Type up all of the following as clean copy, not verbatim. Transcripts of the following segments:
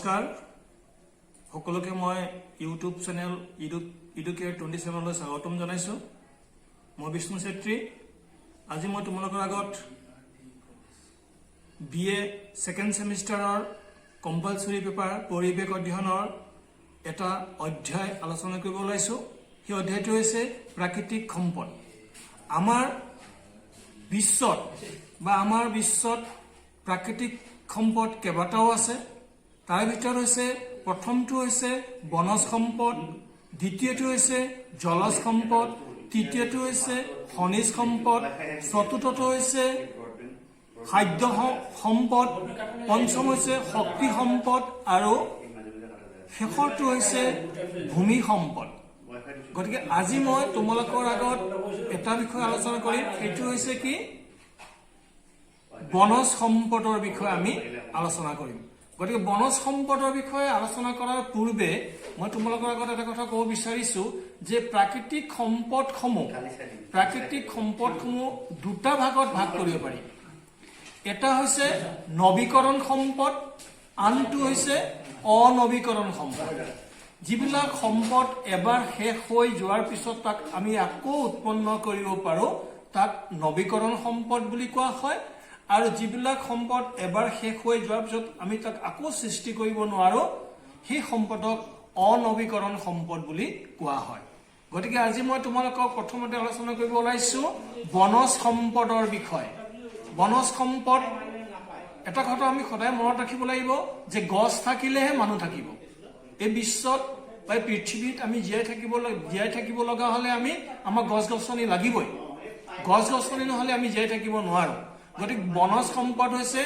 নমস্কাৰ সকলোকে মই ইউটিউব চেনেল ইডুকেয়াৰ 27 লৈ স্বাগতম জনাইছো। মই বিষ্ণু চেত্ৰী। আজি মই তোমালোকৰ আগত BA সেকেন্ড সেমিষ্টাৰৰ কম্পালসৰি পেপাৰ পৰিৱেশ অধ্যয়নৰ এটা অধ্যায় আলোচনা কৰিব ওলাইছো। সেই অধ্যায়টো হৈছে প্ৰাকৃতিক সম্পদ। আমাৰ বিশ্বত প্ৰাকৃতিক সম্পদ কেইবাটাও আছে। তাৰ ভিতৰত হৈছে প্ৰথমটো হৈছে বনজ সম্পদ, দ্বিতীয়টো হৈছে জলজ সম্পদ, তৃতীয়টো হৈছে খনিজ সম্পদ, চতুৰ্থটো হৈছে খাদ্য সম্পদ, পঞ্চম হৈছে শক্তি সম্পদ আৰু শেষৰটো হৈছে ভূমি সম্পদ। গতিকে আজি মই তোমালোকৰ আগত এটা বিষয় আলোচনা কৰিম। সেইটো হৈছে কি বনজ সম্পদৰ বিষয়ে আমি আলোচনা কৰিম। গতিকে বনজ সম্পদৰ বিষয়ে আলোচনা কৰাৰ পূৰ্বে মই তোমালোকৰ আগত এটা কথা ক'ব বিচাৰিছো যে প্ৰাকৃতিক সম্পদসমূহ দুটা ভাগত ভাগ কৰিব পাৰি। এটা হৈছে নৱীকৰণ সম্পদ, আনটো হৈছে অনৱীকৰণ সম্পদ। যিবিলাক সম্পদ এবাৰ শেষ হৈ যোৱাৰ পিছত তাক আমি আকৌ উৎপন্ন কৰিব পাৰো তাক নৱীকৰণ সম্পদ বুলি কোৱা হয়। আৰু যিবিলাক সম্পদ এবাৰ শেষ হৈ যোৱাৰ পিছত আমি তাক আকৌ সৃষ্টি কৰিব নোৱাৰো সেই সম্পদক অনৱীকৰণ সম্পদ বুলি কোৱা হয়। গতিকে আজি মই তোমালোকক প্ৰথমতে আলোচনা কৰিব ওলাইছো বনজ সম্পদৰ বিষয়ে। বনজ সম্পদ এটা কথা আমি সদায় মনত ৰাখিব লাগিব যে গছ থাকিলেহে মানুহ থাকিব। এই বিশ্বত বা পৃথিৱীত আমি জীয়াই থাকিব লগা হলে আমাক গছ গছনি লাগিবই। গছ গছনি নহলে আমি জীয়াই থাকিব নোৱাৰো। গতিকে বনজ সম্পদ হৈছে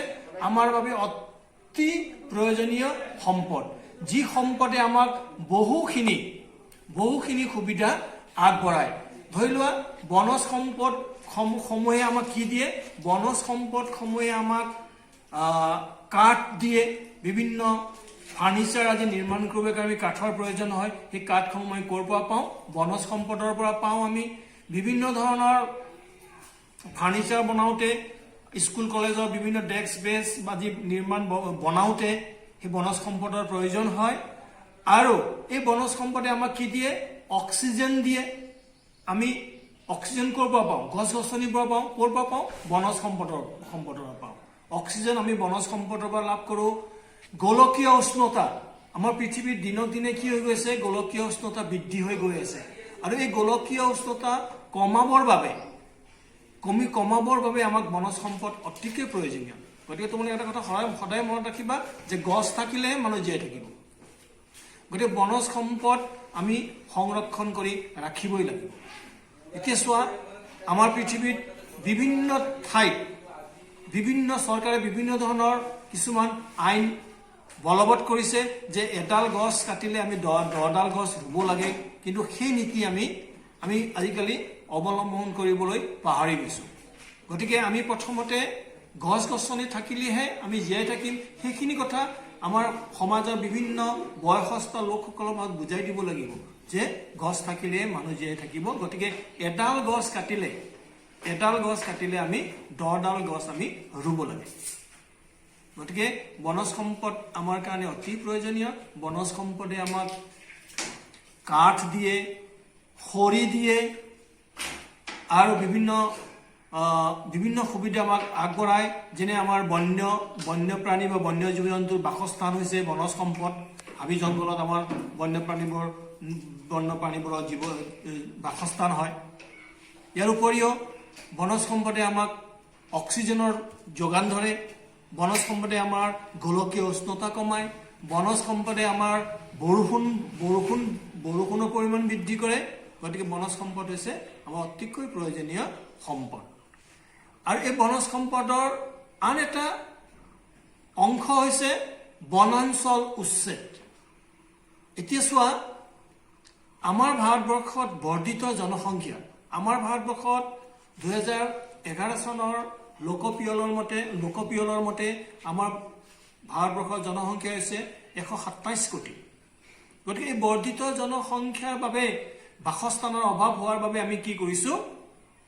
আমাৰ বাবে অতি প্ৰয়োজনীয় সম্পদ, যি সম্পদে আমাক বহুখিনি সুবিধা আগবঢ়ায়। ধৰি লোৱা বনজ সম্পদ সমূহে আমাক কি দিয়ে? বনজ সম্পদ সমূহে আমাক কাঠ দিয়ে। বিভিন্ন ফাৰ্নিচাৰ আজি নিৰ্মাণ কৰিবৰ কাৰণে কাঠৰ প্ৰয়োজন হয়। সেই কাঠসমূহ আমি ক'ৰ পৰা পাওঁ? বনজ সম্পদৰ পৰা পাওঁ। আমি বিভিন্ন ধৰণৰ ফাৰ্নিচাৰ বনাওঁতে, স্কুল কলেজৰ বিভিন্ন ডেস্ক বেঞ্চ আদি নিৰ্মাণ বনাওঁতে সেই বনজ সম্পদৰ প্ৰয়োজন হয়। আৰু এই বনজ সম্পদে আমাক কি দিয়ে? অক্সিজেন দিয়ে। আমি অক্সিজেন ক'ৰ পৰা পাওঁ? গছ গছনিৰ পৰা পাওঁ। ক'ৰ পৰা পাওঁ? বনজ সম্পদৰ পৰা পাওঁ। অক্সিজেন আমি বনজ সম্পদৰ পৰা লাভ কৰোঁ। গোলকীয় উষ্ণতা আমাৰ পৃথিৱীত দিনক দিনে কি হৈ গৈছে? গোলকীয় উষ্ণতা বৃদ্ধি হৈ গৈ আছে। আৰু এই গোলকীয় উষ্ণতা কমাবৰ বাবে আমাক বনজ সম্পদ অতিকৈ প্ৰয়োজনীয়। গতিকে তোমালোকে এটা কথা সদায় মনত ৰাখিবা যে গছ থাকিলেহে মানুহ জীয়াই থাকিব। গতিকে বনজ সম্পদ আমি সংৰক্ষণ কৰি ৰাখিবই লাগিব। এতিয়া চোৱা, আমাৰ পৃথিৱীত বিভিন্ন ঠাইত চৰকাৰে বিভিন্ন ধৰণৰ কিছুমান আইন বলবৎ কৰিছে যে এডাল গছ কাটিলে আমি 10ডাল গছ ৰুব লাগে। কিন্তু সেই নীতি আমি আজিকালি অৱলম্বন কৰিবলৈ পাহৰি গৈছো। গতিকে আমি প্ৰথমতে গছ গছনি থাকিলেহে আমি জীয়াই থাকিম। সেইখিনি কথা আমাৰ সমাজৰ বিভিন্ন বয়সস্থ লোকসকলক বুজাই দিব লাগিব যে গছ থাকিলে মানুহ জীয়াই থাকিব। গতিকে এডাল গছ কাটিলে আমি 10ডাল গছ আমি ৰুব লাগে। গতিকে বনজ সম্পদ আমাৰ কাৰণে অতি প্ৰয়োজনীয়। বনজ সম্পদে আমাক কাঠ দিয়ে, খৰি দিয়ে আৰু বিভিন্ন সুবিধা আমাক আগবঢ়ায়। যেনে আমাৰ বন্যপ্ৰাণী বা বন্য জীৱ জন্তুৰ বাসস্থান হৈছে বনজ সম্পদ। হাবি জংঘলত আমাৰ বন্যপ্ৰাণীবোৰৰ বাসস্থান হয়। ইয়াৰ উপৰিও বনজ সম্পদে আমাক অক্সিজেনৰ যোগান ধৰে। বনজ সম্পদে আমাৰ গোলকীয় উষ্ণতা কমায়। বনজ সম্পদে আমাৰ বৰষুণৰ পৰিমাণ বৃদ্ধি কৰে। গতিকে বনজ সম্পদ হৈছে আমাৰ অতিকৈ প্ৰয়োজনীয় সম্পদ। আৰু এই বনজ সম্পদৰ আন এটা অংশ হৈছে বনাঞ্চল উচ্ছেদ। এতিয়া চোৱা, আমাৰ ভাৰতবৰ্ষত বৰ্ধিত জনসংখ্যা, আমাৰ ভাৰতবৰ্ষত 2011 চনৰ লোকপিয়লৰ মতে আমাৰ ভাৰতবৰ্ষৰ জনসংখ্যা হৈছে 127 কোটি। গতিকে এই বৰ্ধিত জনসংখ্যাৰ বাবে বাসস্থানৰ অভাৱ হোৱাৰ বাবে আমি কি কৰিছো?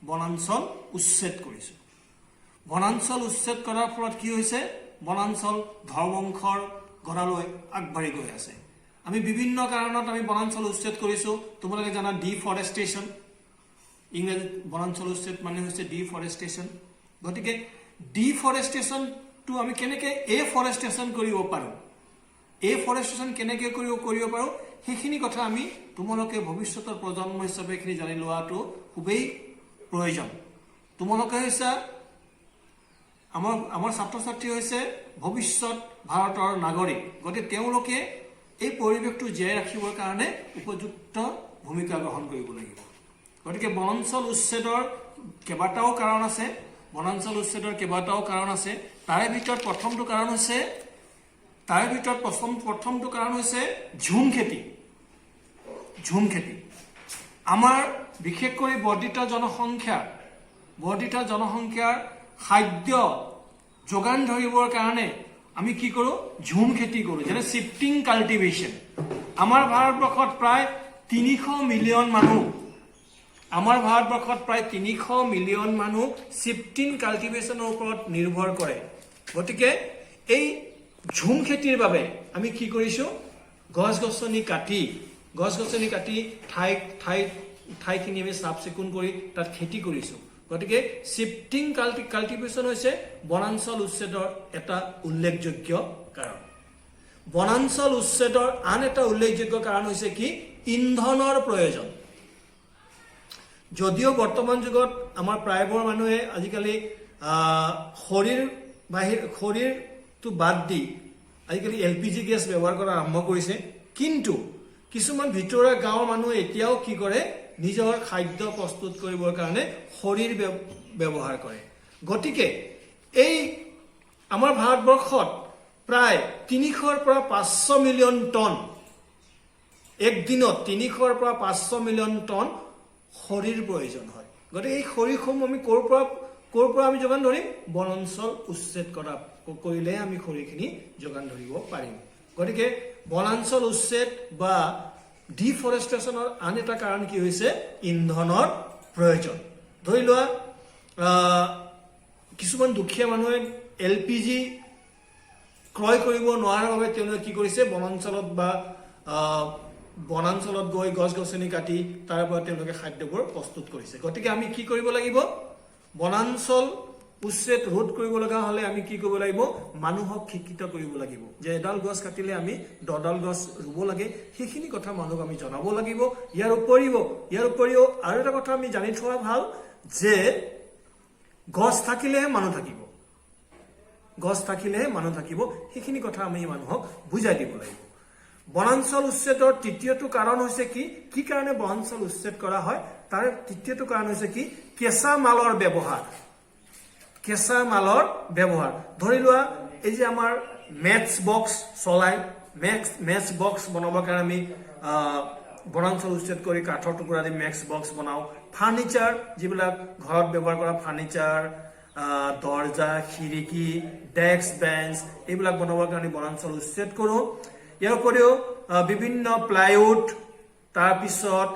বনাঞ্চল উচ্ছেদ কৰিছো। বনাঞ্চল উচ্ছেদ কৰাৰ ফলত কি হৈছে? বনাঞ্চল ধ্বংসৰ গঢ়ালৈ আগবাঢ়ি গৈ আছে আমি বিভিন্ন কাৰণত আমি বনাঞ্চল উচ্ছেদ কৰিছো তোমালোকে জানা ডিফৰেষ্টেশ্যন ইংৰাজীত বনাঞ্চল উচ্ছেদ মানে হৈছে ডিফৰেষ্টেশ্যন গতিকে ডিফৰেষ্টেশ্যনটো আমি কেনেকৈ এফৰেষ্টেশ্যন কৰিব পাৰোঁ এফৰেষ্টেশ্যন কেনেকৈ কৰিব পাৰোঁ সেইখিনি কথা আমি তোমালোকে ভৱিষ্যতৰ প্ৰজন্ম হিচাপে এইখিনি জানি লোৱাটো খুবেই প্ৰয়োজন তোমালোকে হৈছে আমাৰ ছাত্ৰ ছাত্ৰী হৈছে ভৱিষ্যত ভাৰতৰ নাগৰিক গতিকে তেওঁলোকে এই পৰিৱেশটো জীয়াই ৰাখিবৰ কাৰণে উপযুক্ত ভূমিকা গ্ৰহণ কৰিব লাগিব গতিকে বনাঞ্চল উচ্ছেদৰ কেইবাটাও কাৰণ আছে তাৰে ভিতৰত প্ৰথমটো কাৰণ হৈছে ঝুম খেতি আমাৰ বিশেষকৈ বৰ্ধিত জনসংখ্যাৰ খাদ্য যোগান ধৰিবৰ কাৰণে আমি কি কৰোঁ ঝুম খেতি কৰোঁ যেনে শিফটিং কাল্টিভেশ্যন আমাৰ ভাৰতবৰ্ষত প্ৰায় 300 মিলিয়ন মানুহ শিফটিং কাল্টিভেশ্যনৰ ওপৰত নিৰ্ভৰ কৰে গতিকে এই ঝুম খেতিৰ বাবে আমি কি কৰিছোঁ গছ গছনি কাটি ঠাইখিনি আমি চাফ চিকুণ কৰি তাত খেতি কৰিছোঁ গতিকে শিফটিং কাল্টিভেশ্যন হৈছে বনাঞ্চল উচ্ছেদৰ এটা উল্লেখযোগ্য কাৰণ বনাঞ্চল উচ্ছেদৰ আন এটা উল্লেখযোগ্য কাৰণ হৈছে কি ইন্ধনৰ প্ৰয়োজন যদিও বৰ্তমান যুগত আমাৰ প্ৰায়বোৰ মানুহে আজিকালি খৰিৰটো বাদ দি আজিকালি LPG গেছ ব্যৱহাৰ কৰা আৰম্ভ কৰিছে কিন্তু কিছুমান ভিতৰুৱা গাঁৱৰ মানুহে এতিয়াও কি কৰে নিজৰ খাদ্য প্ৰস্তুত কৰিবৰ কাৰণে খৰিৰ ব্যৱহাৰ কৰে গতিকে এই আমাৰ ভাৰতবৰ্ষত প্ৰায় 300 পৰা 500 মিলিয়ন টন এক দিনত 300 পৰা 500 মিলিয়ন টন খৰিৰ প্ৰয়োজন হয় গতিকে এই খৰিসমূহ আমি ক'ৰ পৰা আমি যোগান ধৰিম বনাঞ্চল উচ্ছেদ কৰিলে আমি খৰিখিনি যোগান ধৰিব পাৰিম গতিকে বনাঞ্চল উচ্ছেদ বা ডিফৰেষ্টেশ্যনৰ আন এটা কাৰণ কি হৈছে ইন্ধনৰ প্ৰয়োজন ধৰি লোৱা কিছুমান দুখীয়া মানুহে LPG ক্ৰয় কৰিব নোৱাৰাৰ বাবে তেওঁলোকে কি কৰিছে বনাঞ্চলত গৈ গছ গছনি কাটি তাৰ পৰা তেওঁলোকে খাদ্যবোৰ প্ৰস্তুত কৰিছে গতিকে আমি কি কৰিব লাগিব বনাঞ্চল উচ্ছেদ ৰোধ কৰিব লগা হলে আমি কি কৰিব লাগিব মানুহক শিক্ষিত কৰিব লাগিব যে এডাল গছ কাটিলে আমি 10ডাল গছ ৰুব লাগে সেইখিনি কথা মানুহক আমি জনাব লাগিব ইয়াৰ উপৰিও আৰু এটা কথা আমি জানি থোৱা ভাল যে গছ থাকিলেহে মানুহ থাকিব সেইখিনি কথা আমি মানুহক বুজাই দিব লাগিব বনাঞ্চল উচ্ছেদৰ তৃতীয়টো কাৰণ হৈছে কি কাৰণে বনাঞ্চল উচ্ছেদ কৰা হয় তাৰ তৃতীয়টো কাৰণ হৈছে কি কেঁচা মালৰ ব্যৱহাৰ ধৰি লোৱা এই যে আমাৰ মেটচ বক্স বনাবৰ কাৰণে আমি বনাঞ্চল উচ্ছেদ কৰি কাঠৰ টুকুৰা দি মেটচ বক্স বনাওঁ ফাৰ্নিচাৰ যিবিলাক ঘৰত ব্যৱহাৰ কৰা ফাৰ্নিচাৰ দৰ্জা খিৰিকী ডেস্ক বেঞ্চ এইবিলাক বনাবৰ কাৰণে বনাঞ্চল উচ্ছেদ কৰোঁ ইয়াৰ উপৰিও বিভিন্ন প্লাইউড তাৰপিছত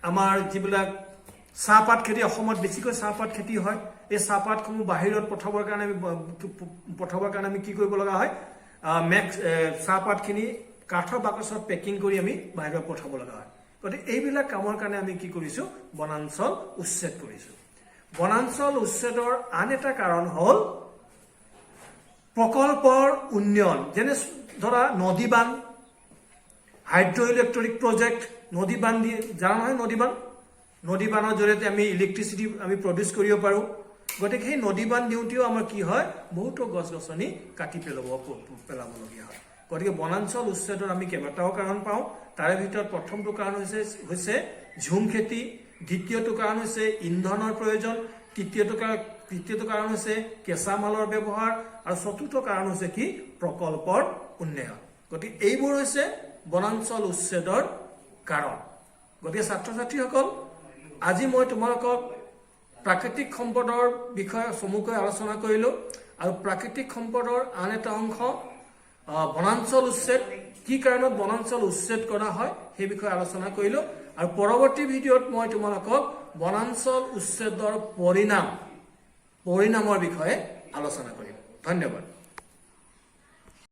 আমাৰ যিবিলাক চাহপাত খেতি অসমত বেছিকৈ চাহপাত খেতি হয় এই চাহপাতসমূহ বাহিৰত পঠাবৰ কাৰণে আমি কি কৰিব লগা হয় চাহপাতখিনি কাঠৰ বাকচত পেকিং কৰি আমি বাহিৰত পঠাব লগা হয় গতিকে এইবিলাক কামৰ কাৰণে আমি কি কৰিছোঁ বনাঞ্চল উচ্ছেদ কৰিছোঁ বনাঞ্চল উচ্ছেদৰ আন এটা কাৰণ হ'ল প্ৰকল্পৰ উন্নয়ন যেনে ধৰা নদী বান্ধ হাইড্ৰ ইলেক্ট্ৰিক প্ৰজেক্ট নদী বান্ধ জানা নহয় নদী বান্ধৰ জৰিয়তে আমি ইলেক্ট্ৰিচিটি আমি প্ৰডিউচ কৰিব পাৰোঁ গতিকে সেই নদী বান্ধ দিওঁতেও আমাৰ কি হয় বহুতো গছ গছনি কাটি পেলাবলগীয়া হয় গতিকে বনাঞ্চল উচ্ছেদৰ আমি কেইবাটাও কাৰণ পাওঁ তাৰে ভিতৰত প্ৰথমটো কাৰণ হৈছে ঝুম খেতি দ্বিতীয়টো কাৰণ হৈছে ইন্ধনৰ প্ৰয়োজন তৃতীয়টো কাৰণ হৈছে কেঁচা মালৰ ব্যৱহাৰ আৰু চতুৰ্থ কাৰণ হৈছে কি প্ৰকল্পৰ উন্নয়ন গতিকে এইবোৰ হৈছে বনাঞ্চল উচ্ছেদৰ কাৰণ গতিকে ছাত্ৰ ছাত্ৰীসকল আজি মই তোমালোকক প্ৰাকৃতিক সম্পদৰ বিষয়ে চমুকৈ আলোচনা কৰিলোঁ আৰু প্ৰাকৃতিক সম্পদৰ আন এটা অংশ বনাঞ্চল উচ্ছেদ কি কাৰণত বনাঞ্চল উচ্ছেদ কৰা হয় সেই বিষয়ে আলোচনা কৰিলোঁ আৰু পৰৱৰ্তী ভিডিঅ'ত মই তোমালোকক বনাঞ্চল উচ্ছেদৰ পৰিণামৰ বিষয়ে আলোচনা কৰিম ধন্যবাদ